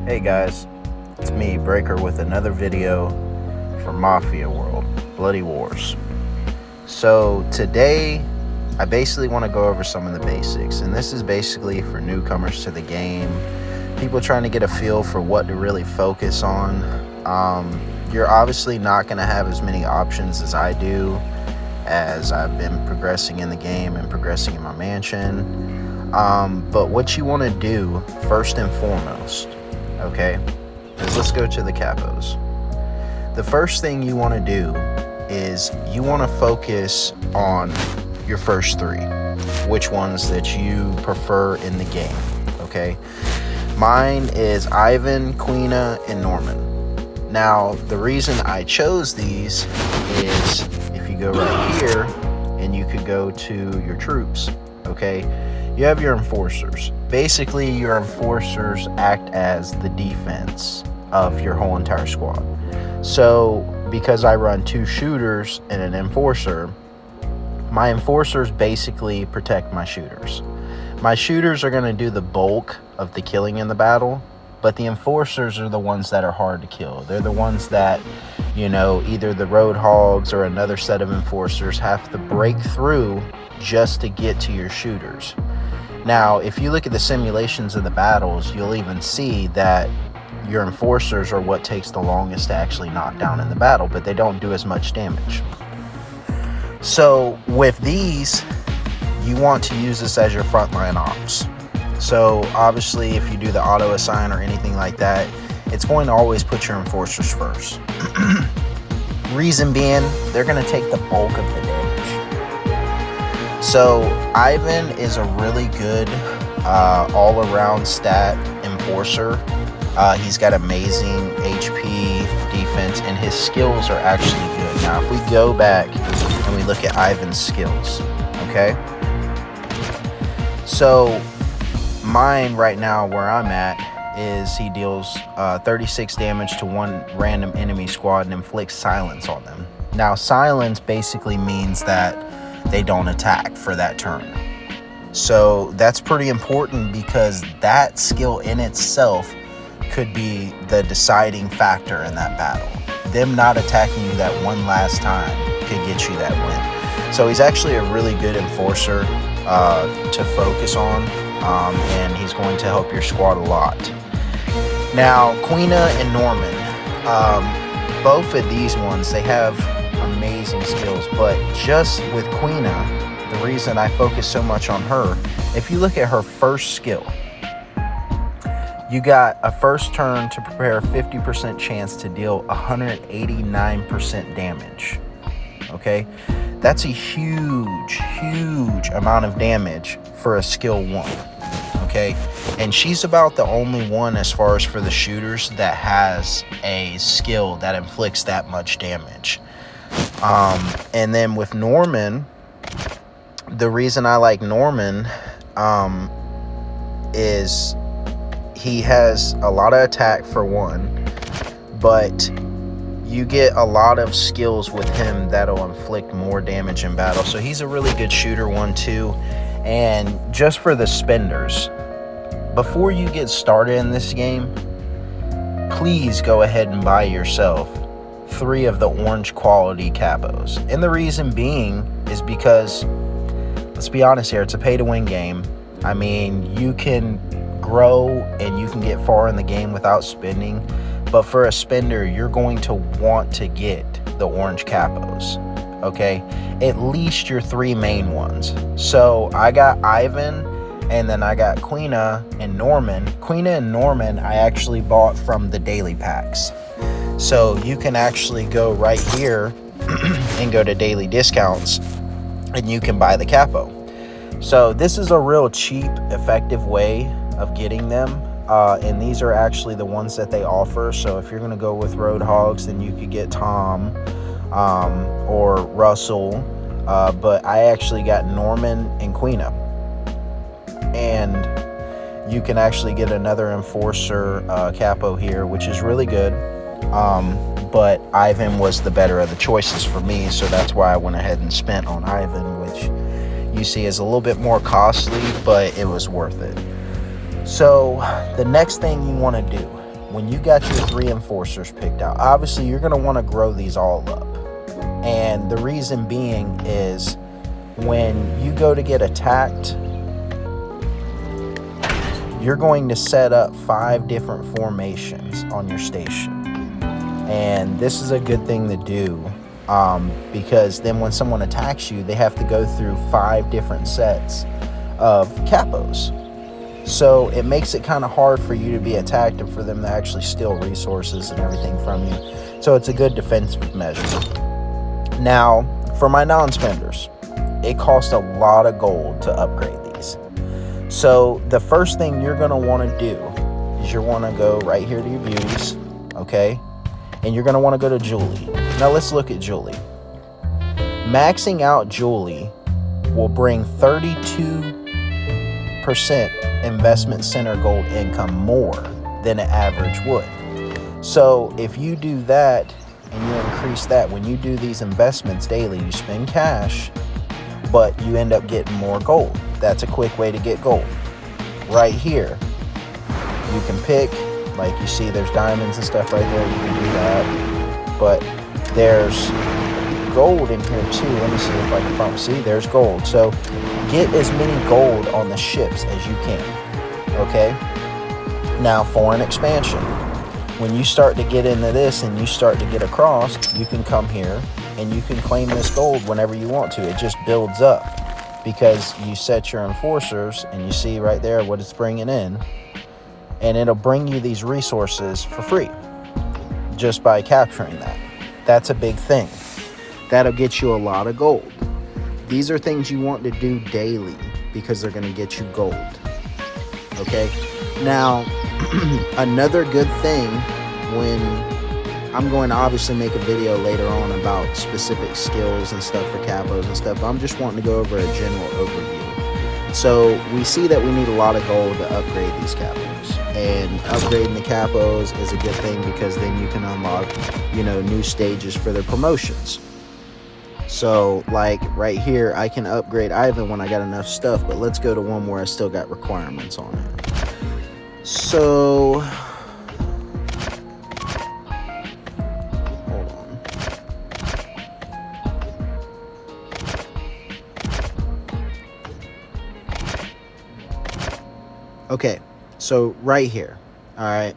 Hey guys, it's me, Breaker, with another video for Mafia World, Bloody Wars. So today, I basically want to go over some of the basics, and this is basically for newcomers to the game, people trying to get a feel for what to really focus on. You're obviously not going to have as many options as I do, as I've been progressing in the game and progressing in my mansion. But what you want to do, first and foremost, okay, is let's go to the capos. The first thing you want to do is you want to focus on your first three, which ones that you prefer in the game, okay? Mine is Ivan, Quina, and Norman. Now, the reason I chose these is if you go right here and you could go to your troops, okay? You have your enforcers. Basically, your enforcers act as the defense of your whole entire squad. So, because I run two shooters and an enforcer, my enforcers basically protect my shooters. My shooters are going to do the bulk of the killing in the battle, but the enforcers are the ones that are hard to kill. They're the ones that, you know, either the road hogs or another set of enforcers have to break through just to get to your shooters. Now, if you look at the simulations of the battles, you'll even see that your enforcers are what takes the longest to actually knock down in the battle, but they don't do as much damage. So with these, you want to use this as your frontline ops. So obviously, if you do the auto assign or anything like that, it's going to always put your enforcers first. Reason being, they're going to take the bulk of the damage. So Ivan is a really good all-around stat enforcer. He's got amazing HP, defense, and his skills are actually good. Now, if we go back and we look at Ivan's skills, okay? So mine right now, where I'm at, is he deals 36 damage to one random enemy squad and inflicts silence on them. Now, silence basically means that they don't attack for that turn. So that's pretty important because that skill in itself could be the deciding factor in that battle. Them not attacking you that one last time could get you that win. So he's actually a really good enforcer to focus on, and he's going to help your squad a lot. Now, Quina and Norman, both of these ones, they have amazing skills, but just with Quina, the reason I focus so much on her, if you look at her first skill, you got a first turn to prepare, 50% chance to deal 189% damage. Okay, that's a huge amount of damage for a skill 1. Okay, and she's about the only one as far as for the shooters that has a skill that inflicts that much damage. And then with Norman, the reason I like Norman is he has a lot of attack for one, but you get a lot of skills with him that'll inflict more damage in battle. So he's a really good shooter one too. And just for the spenders, before you get started in this game, please go ahead and buy yourself 3 of the orange quality capos. And the reason being is because, let's be honest here, it's a pay to win game. I mean, you can grow and you can get far in the game without spending, but for a spender, you're going to want to get the orange capos, okay? At least your 3 main ones. So I got Ivan, and then I got Quina and Norman. Quina and Norman I actually bought from the daily packs. So you can actually go right here and go to daily discounts and you can buy the capo. So this is a real cheap, effective way of getting them. And these are actually the ones that they offer. So if you're going to go with road hogs, then you could get Tom or Russell. But I actually got Norman and Quina. And you can actually get another enforcer capo here, which is really good. But Ivan was the better of the choices for me, so that's why I went ahead and spent on Ivan, which you see is a little bit more costly, but it was worth it. So the next thing you want to do when you got your 3 enforcers picked out, obviously you're going to want to grow these all up. And the reason being is when you go to get attacked, you're going to set up 5 different formations on your station. And this is a good thing to do, because then when someone attacks you, they have to go through 5 different sets of capos. So it makes it kind of hard for you to be attacked and for them to actually steal resources and everything from you. So it's a good defensive measure. Now, for my non-spenders, it costs a lot of gold to upgrade these. So the first thing you're going to want to do is you want to go right here to your beauties, okay? And you're going to want to go to Julie. Now let's look at Julie. Maxing out Julie will bring 32% investment center gold income more than an average would. So if you do that and you increase that, when you do these investments daily, you spend cash, but you end up getting more gold. That's a quick way to get gold. Right here, you can pick, like you see there's diamonds and stuff right there, you can do that. But there's gold in here too. Let me see if I can find, see, there's gold. So get as many gold on the ships as you can, okay? Now for an expansion, when you start to get into this and you start to get across, you can come here and you can claim this gold whenever you want to. It just builds up because you set your enforcers and you see right there what it's bringing in, and it'll bring you these resources for free just by capturing that. That's a big thing. That'll get you a lot of gold. These are things you want to do daily because they're going to get you gold. Okay? Now, another good thing, when I'm going to obviously make a video later on about specific skills and stuff for capos and stuff, but I'm just wanting to go over a general overview. So we see that we need a lot of gold to upgrade these capos. And upgrading the capos is a good thing because then you can unlock, you know, new stages for their promotions. So like right here, I can upgrade Ivan when I got enough stuff, but let's go to one where I still got requirements on it. So hold on. Okay, so right here, all right,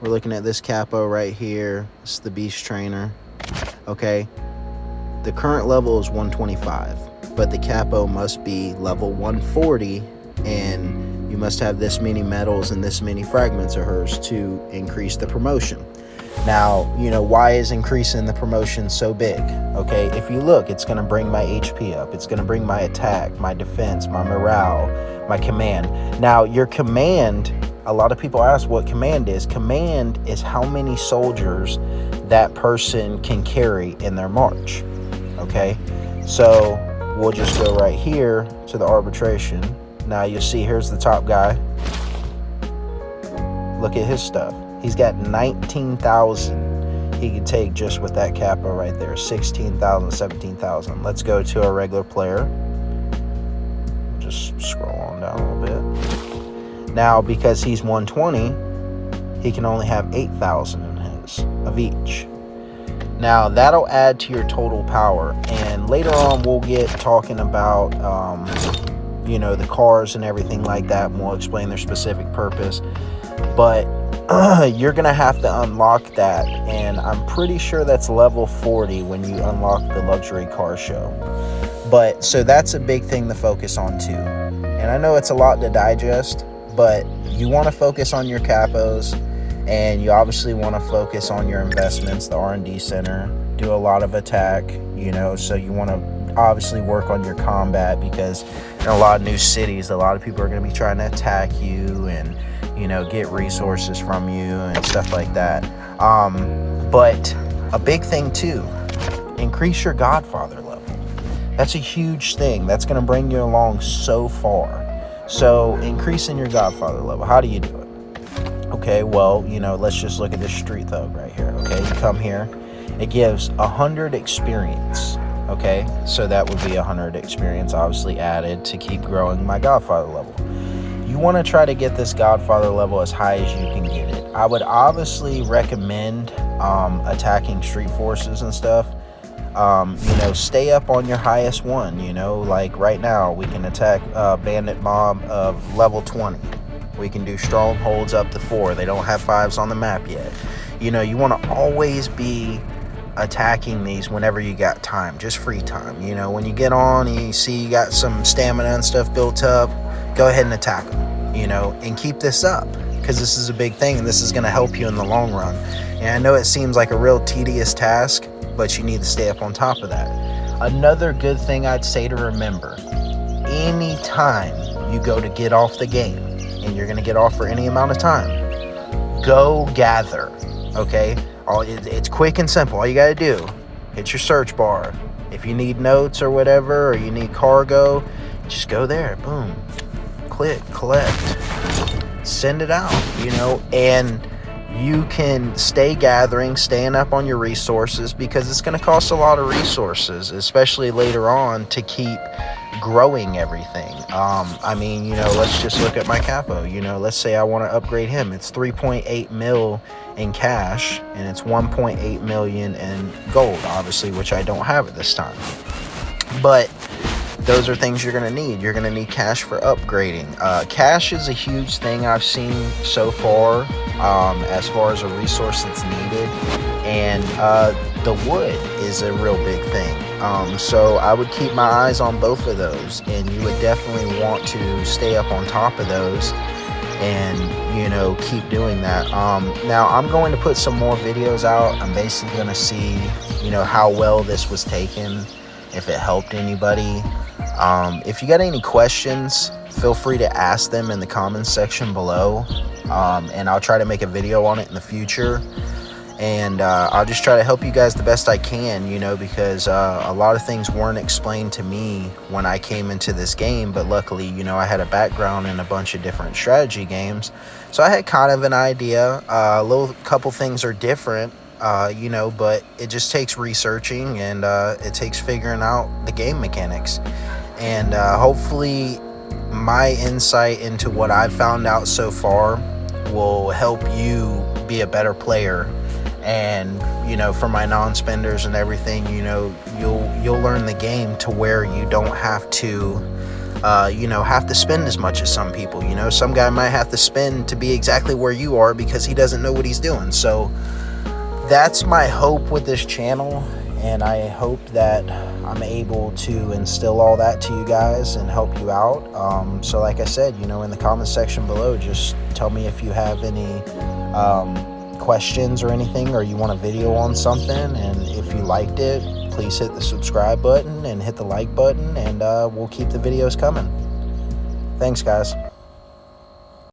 we're looking at this capo right here. This is the beast trainer. Okay, the current level is 125, but the capo must be level 140, and you must have this many medals and this many fragments of hers to increase the promotion. Now, you know, why is increasing the promotion so big? Okay, if you look, it's going to bring my HP up. It's going to bring my attack, my defense, my morale, my command. Now, your command, a lot of people ask what command is. Command is how many soldiers that person can carry in their march. Okay, so we'll just go right here to the arbitration. Now you'll see here's the top guy. Look at his stuff. He's got 19,000 he could take just with that capo right there. 16,000, 17,000. Let's go to a regular player. Just scroll on down a little bit. Now, because he's 120, he can only have 8,000 in his of each. Now, that'll add to your total power. And later on, we'll get talking about, you know, the cars and everything like that. And we'll explain their specific purpose. But you're going to have to unlock that. And I'm pretty sure that's level 40 when you unlock the luxury car show. But so that's a big thing to focus on too. And I know it's a lot to digest, but you want to focus on your capos, and you obviously want to focus on your investments, the R&D center, do a lot of attack, you know, so you want to obviously work on your combat, because in a lot of new cities, a lot of people are going to be trying to attack you and, you know, get resources from you and stuff like that. But a big thing too, increase your Godfather level. That's a huge thing. That's going to bring you along so far. So increasing your Godfather level, how do you do it? Okay, well, you know, let's just look at this street thug right here. Okay, you come here, it gives 100 experience. Okay, so that would be 100 experience obviously added to keep growing my Godfather level. You want to try to get this Godfather level as high as you can get it. I would obviously recommend attacking street forces and stuff. You know, stay up on your highest one. You know, like right now we can attack bandit mob of level 20. We can do strongholds up to 4. They don't have 5s on the map yet. You know, you want to always be attacking these whenever you got time, just free time. You know, when you get on and you see you got some stamina and stuff built up, go ahead and attack them, you know, and keep this up, because this is a big thing and this is going to help you in the long run. And I know it seems like a real tedious task, but you need to stay up on top of that. Another good thing I'd say to remember, anytime you go to get off the game, and you're going to get off for any amount of time, go gather, okay? It's quick and simple. All you got to do, hit your search bar. If you need notes or whatever, or you need cargo, just go there, boom, click, collect, send it out, you know, and you can stay gathering, staying up on your resources, because it's going to cost a lot of resources, especially later on, to keep growing everything. I mean, you know, let's just look at my capo. You know, let's say I want to upgrade him. It's 3.8 mil in cash, and it's 1.8 million in gold, obviously, which I don't have at this time. But those are things you're going to need. You're going to need cash for upgrading. Cash is a huge thing I've seen so far, as far as a resource that's needed. And the wood is a real big thing. So I would keep my eyes on both of those, and you would definitely want to stay up on top of those and, you know, keep doing that. Now I'm going to put some more videos out. I'm basically going to see, you know, how well this was taken, if it helped anybody. If you got any questions, feel free to ask them in the comments section below, and I'll try to make a video on it in the future. And I'll just try to help you guys the best I can, you know, because a lot of things weren't explained to me when I came into this game. But luckily, you know, I had a background in a bunch of different strategy games, so I had kind of an idea. A couple things are different, you know, but it just takes researching, and it takes figuring out the game mechanics. And hopefully my insight into what I've found out so far will help you be a better player. And, you know, for my non-spenders and everything, you know, you'll learn the game to where you don't have to, you know, have to spend as much as some people. You know, some guy might have to spend to be exactly where you are because he doesn't know what he's doing. So that's my hope with this channel, and I hope that I'm able to instill all that to you guys and help you out. So like I said, you know, in the comment section below, just tell me if you have any questions or anything, or you want a video on something. And if you liked it, please hit the subscribe button and hit the like button, and we'll keep the videos coming. Thanks, guys.